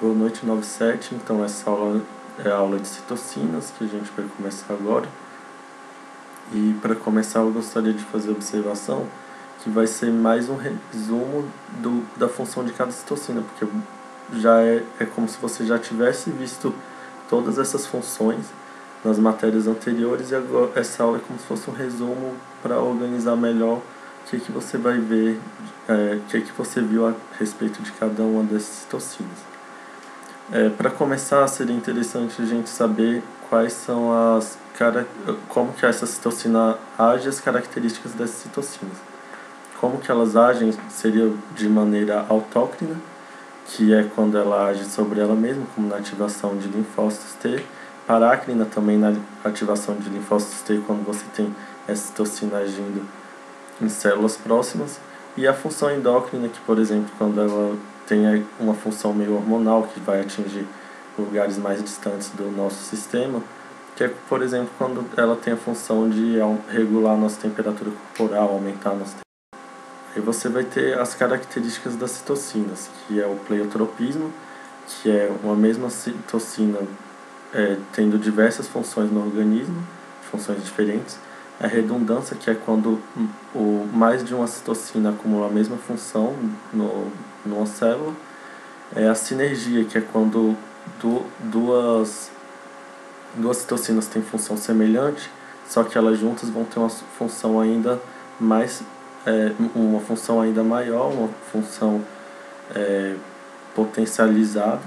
Boa noite, 97. Então essa aula é a aula de citocinas que a gente vai começar agora. E para começar eu gostaria de fazer a observação que vai ser mais um resumo da função de cada citocina, porque já é como se você já tivesse visto todas essas funções nas matérias anteriores, e agora essa aula é como se fosse um resumo para organizar melhor o que você vai ver, o que você viu a respeito de cada uma dessas citocinas. Para começar, seria interessante a gente saber quais são como que essa citocina age, as características dessas citocinas. Como que elas agem seria de maneira autócrina, que é quando ela age sobre ela mesma, como na ativação de linfócitos T. Parácrina também na ativação de linfócitos T, quando você tem essa citocina agindo em células próximas. E a função endócrina, que por exemplo, quando ela tem uma função meio hormonal, que vai atingir lugares mais distantes do nosso sistema, que é, por exemplo, quando ela tem a função de regular a nossa temperatura corporal, aumentar a nossa temperatura. Aí você vai ter as características das citocinas, que é o pleiotropismo, que é uma mesma citocina tendo diversas funções no organismo, funções diferentes. A redundância, que é quando mais de uma citocina acumula a mesma função numa célula. A sinergia, que é quando duas citocinas têm função semelhante, só que elas juntas vão ter uma função ainda maior, uma função potencializada.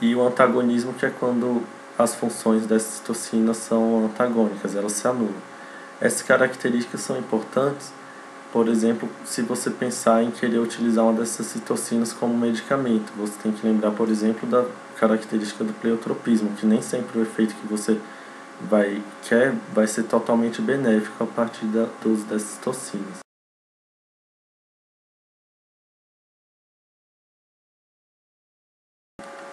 E o antagonismo, que é quando as funções dessas citocinas são antagônicas, elas se anulam. Essas características são importantes, por exemplo, se você pensar em querer utilizar uma dessas citocinas como medicamento. Você tem que lembrar, por exemplo, da característica do pleiotropismo, que nem sempre o efeito que você quer vai ser totalmente benéfico a partir do uso dessas citocinas.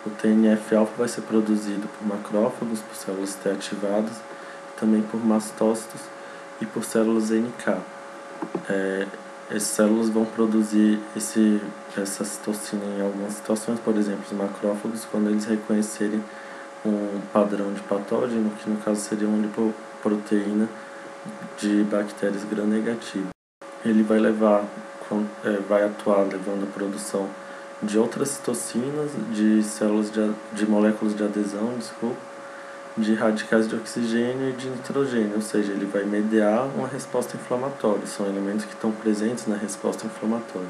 O TNF-alfa vai ser produzido por macrófagos, por células T ativadas, também por mastócitos e por células NK. Essas células vão produzir essa citocina em algumas situações, por exemplo, os macrófagos, quando eles reconhecerem um padrão de patógeno, que no caso seria uma lipoproteína de bactérias gram-negativas. Ele vai atuar levando a produção de outras citocinas, de células de moléculas de adesão, de radicais de oxigênio e de nitrogênio, ou seja, ele vai mediar uma resposta inflamatória. São elementos que estão presentes na resposta inflamatória.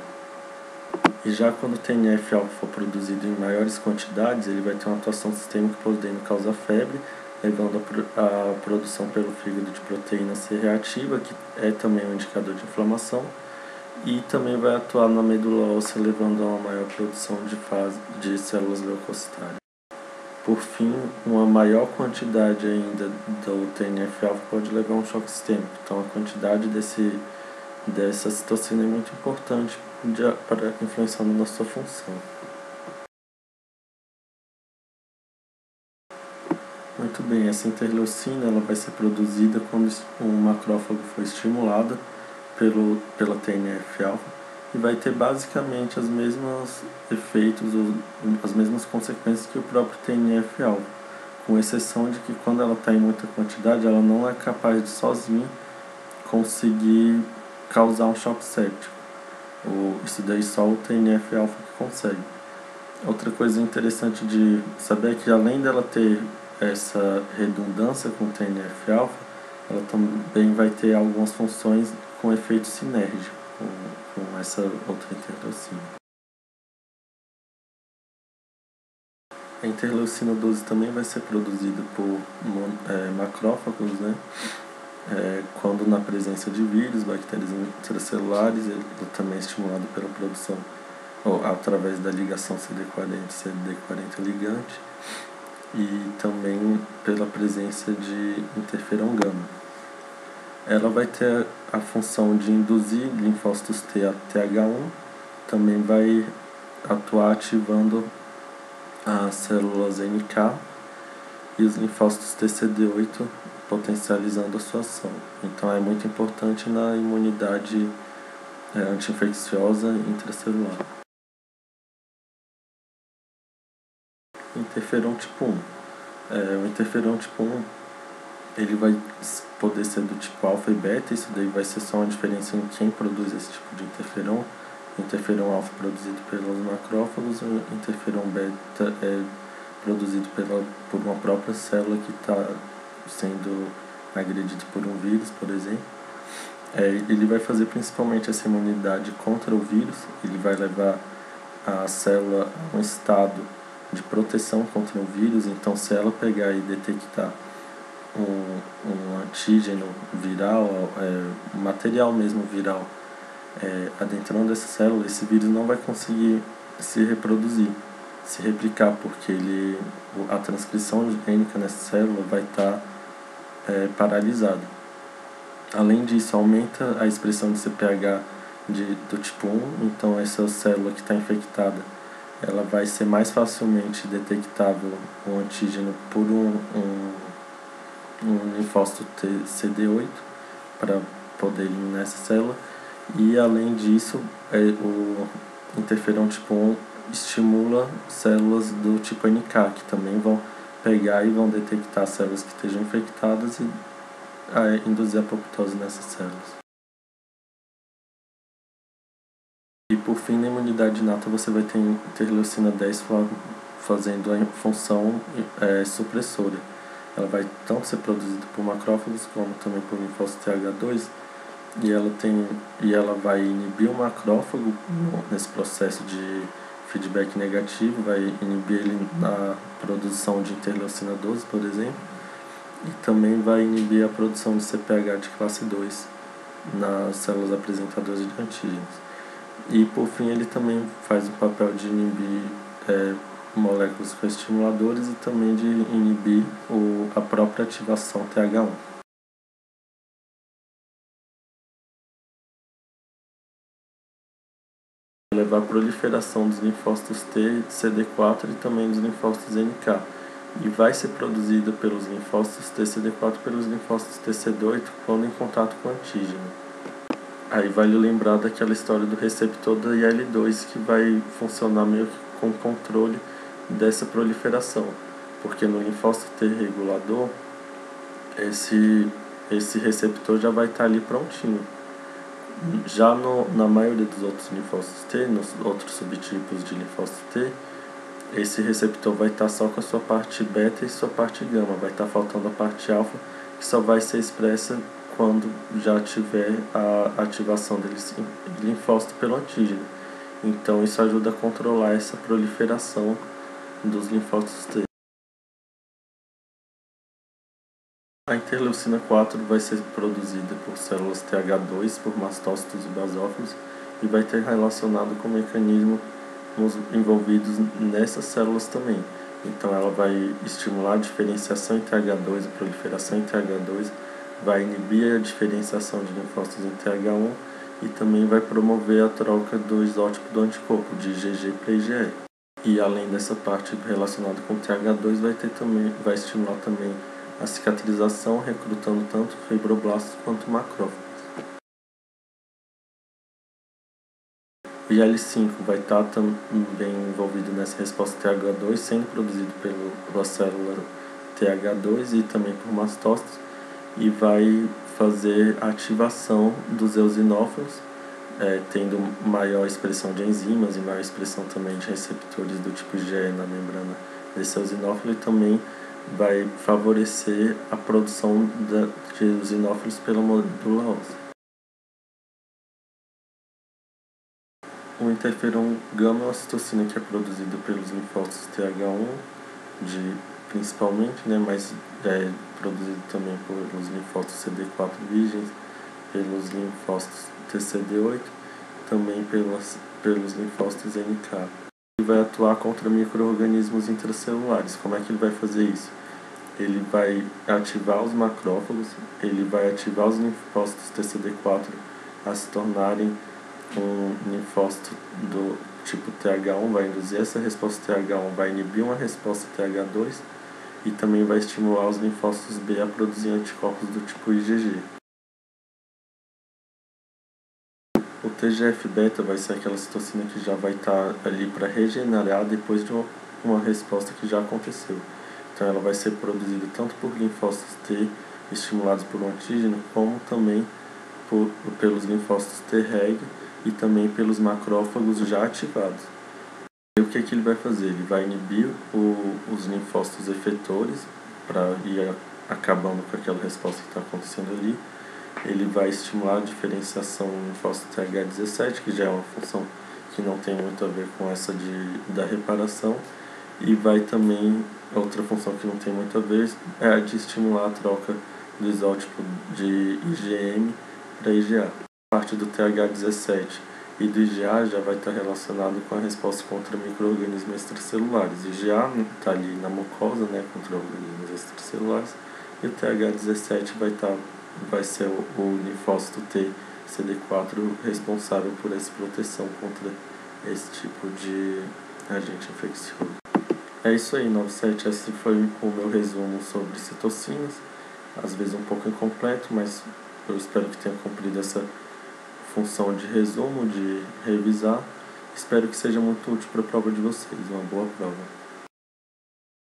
E já quando o TNF-alfa for produzido em maiores quantidades, ele vai ter uma atuação sistêmica podendo causar febre, levando a produção pelo fígado de proteína C reativa, que é também um indicador de inflamação, e também vai atuar na medula óssea, levando a uma maior produção de células leucocitárias. Por fim, uma maior quantidade ainda do TNF-alfa pode levar a um choque sistêmico. Então, a quantidade dessa citocina é muito importante para influenciar na sua função. Muito bem, essa interleucina ela vai ser produzida quando um macrófago for estimulado pela TNF-alfa e vai ter basicamente os mesmos efeitos, as mesmas consequências que o próprio TNF-alfa, com exceção de que quando ela está em muita quantidade, ela não é capaz de sozinha conseguir causar um choque séptico. Isso daí só o TNF-alfa que consegue. Outra coisa interessante de saber é que além dela ter essa redundância com o TNF-alfa, ela também vai ter algumas funções com efeito sinérgico com essa outra interleucina. A interleucina 12 também vai ser produzida por macrófagos, né? Quando na presença de vírus, bactérias intracelulares, ele também é estimulado pela produção através da ligação CD40-CD40 ligante, e também pela presença de interferon gama. Ela vai ter a função de induzir linfócitos T a TH1, também vai atuar ativando as células NK e os linfócitos TCD8, potencializando a sua ação. Então é muito importante na imunidade anti-infecciosa intracelular. Interferon tipo 1. O interferon tipo 1 ele vai poder ser do tipo alfa e beta, isso daí vai ser só uma diferença em quem produz esse tipo de interferon. O interferon alfa é produzido pelos macrófagos, o interferon beta é produzido por uma própria célula que está sendo agredida por um vírus, por exemplo. Ele vai fazer principalmente essa imunidade contra o vírus, ele vai levar a célula a um estado de proteção contra o vírus. Então, se ela pegar e detectar um antígeno viral, um material mesmo viral, adentrando essa célula, esse vírus não vai conseguir se reproduzir, se replicar, porque a transcrição gênica nessa célula vai estar paralisada. Além disso, aumenta a expressão de CPH do tipo 1, então essa célula que está infectada, ela vai ser mais facilmente detectável o antígeno por um linfócito CD8 para poder eliminar essa célula. E além disso, o interferon tipo 1 estimula células do tipo NK, que também vão pegar e vão detectar células que estejam infectadas e induzir a apoptose nessas células. E por fim, na imunidade inata, você vai ter interleucina 10 fazendo a função supressora. Ela vai tanto ser produzida por macrófagos como também por linfócito TH2, e ela vai inibir o macrófago nesse processo de feedback negativo, vai inibir ele na produção de interleucina 12, por exemplo, e também vai inibir a produção de CPH de classe 2 nas células apresentadoras de antígenos. E por fim, ele também faz o papel de inibir moléculas coestimuladores e também de inibir a própria ativação TH1. Levar a proliferação dos linfócitos T, CD4 e também dos linfócitos NK. E vai ser produzida pelos linfócitos TCD4 e pelos linfócitos TC2 quando em contato com o antígeno. Aí vale lembrar daquela história do receptor da IL-2 que vai funcionar meio que com controle dessa proliferação, porque no linfócito T regulador esse receptor já vai estar ali prontinho. Já na maioria dos outros linfócitos T, nos outros subtipos de linfócito T, esse receptor vai estar só com a sua parte beta e sua parte gama, vai estar faltando a parte alfa, que só vai ser expressa quando já tiver a ativação desse linfócito pelo antígeno. Então isso ajuda a controlar essa proliferação dos linfócitos T. A interleucina 4 vai ser produzida por células TH2, por mastócitos e basófilos, e vai ter relacionado com mecanismos envolvidos nessas células também. Então ela vai estimular a diferenciação em TH2, a proliferação em TH2, vai inibir a diferenciação de linfócitos em TH1 e também vai promover a troca do isótipo do anticorpo, de IgG para IgE. E além dessa parte relacionada com TH2, vai estimular também a cicatrização, recrutando tanto fibroblastos quanto macrófagos. O IL-5 vai estar também envolvido nessa resposta TH2, sendo produzido pela célula TH2 e também por mastócitos, e vai fazer a ativação dos eosinófilos, tendo maior expressão de enzimas e maior expressão também de receptores do tipo IgE na membrana desse eosinófilo, e também vai favorecer a produção de eosinófilos pela medula óssea. O interferon gama é uma citocina que é produzida pelos linfócitos TH1, principalmente, mas é produzido também pelos linfócitos CD4 virgens, pelos linfócitos TCD8, também pelos linfócitos NK. Ele vai atuar contra micro-organismos intracelulares. Como é que ele vai fazer isso? Ele vai ativar os macrófagos, ele vai ativar os linfócitos TCD4 a se tornarem um linfócito do tipo TH1, vai induzir essa resposta TH1, vai inibir uma resposta TH2 e também vai estimular os linfócitos B a produzir anticorpos do tipo IgG. O TGF-beta vai ser aquela citocina que já vai estar ali para regenerar depois de uma resposta que já aconteceu. Então ela vai ser produzida tanto por linfócitos T estimulados por um antígeno, como também pelos linfócitos Treg e também pelos macrófagos já ativados. E o que ele vai fazer? Ele vai inibir os linfócitos efetores para ir acabando com aquela resposta que está acontecendo ali. Ele vai estimular a diferenciação do linfócito TH17, que já é uma função que não tem muito a ver com essa da reparação, e vai também, outra função que não tem muito a ver, é a de estimular a troca do isótipo de IgM para IgA. A parte do TH17 e do IgA já vai estar relacionado com a resposta contra micro-organismos extracelulares. O IgA está ali na mucosa, né, contra organismos extracelulares, e o TH17 vai ser o linfócito T CD4 responsável por essa proteção contra esse tipo de agente infeccioso. É isso aí, 97. Esse foi o meu resumo sobre citocinas. Às vezes um pouco incompleto, mas eu espero que tenha cumprido essa função de resumo, de revisar. Espero que seja muito útil para a prova de vocês. Uma boa prova.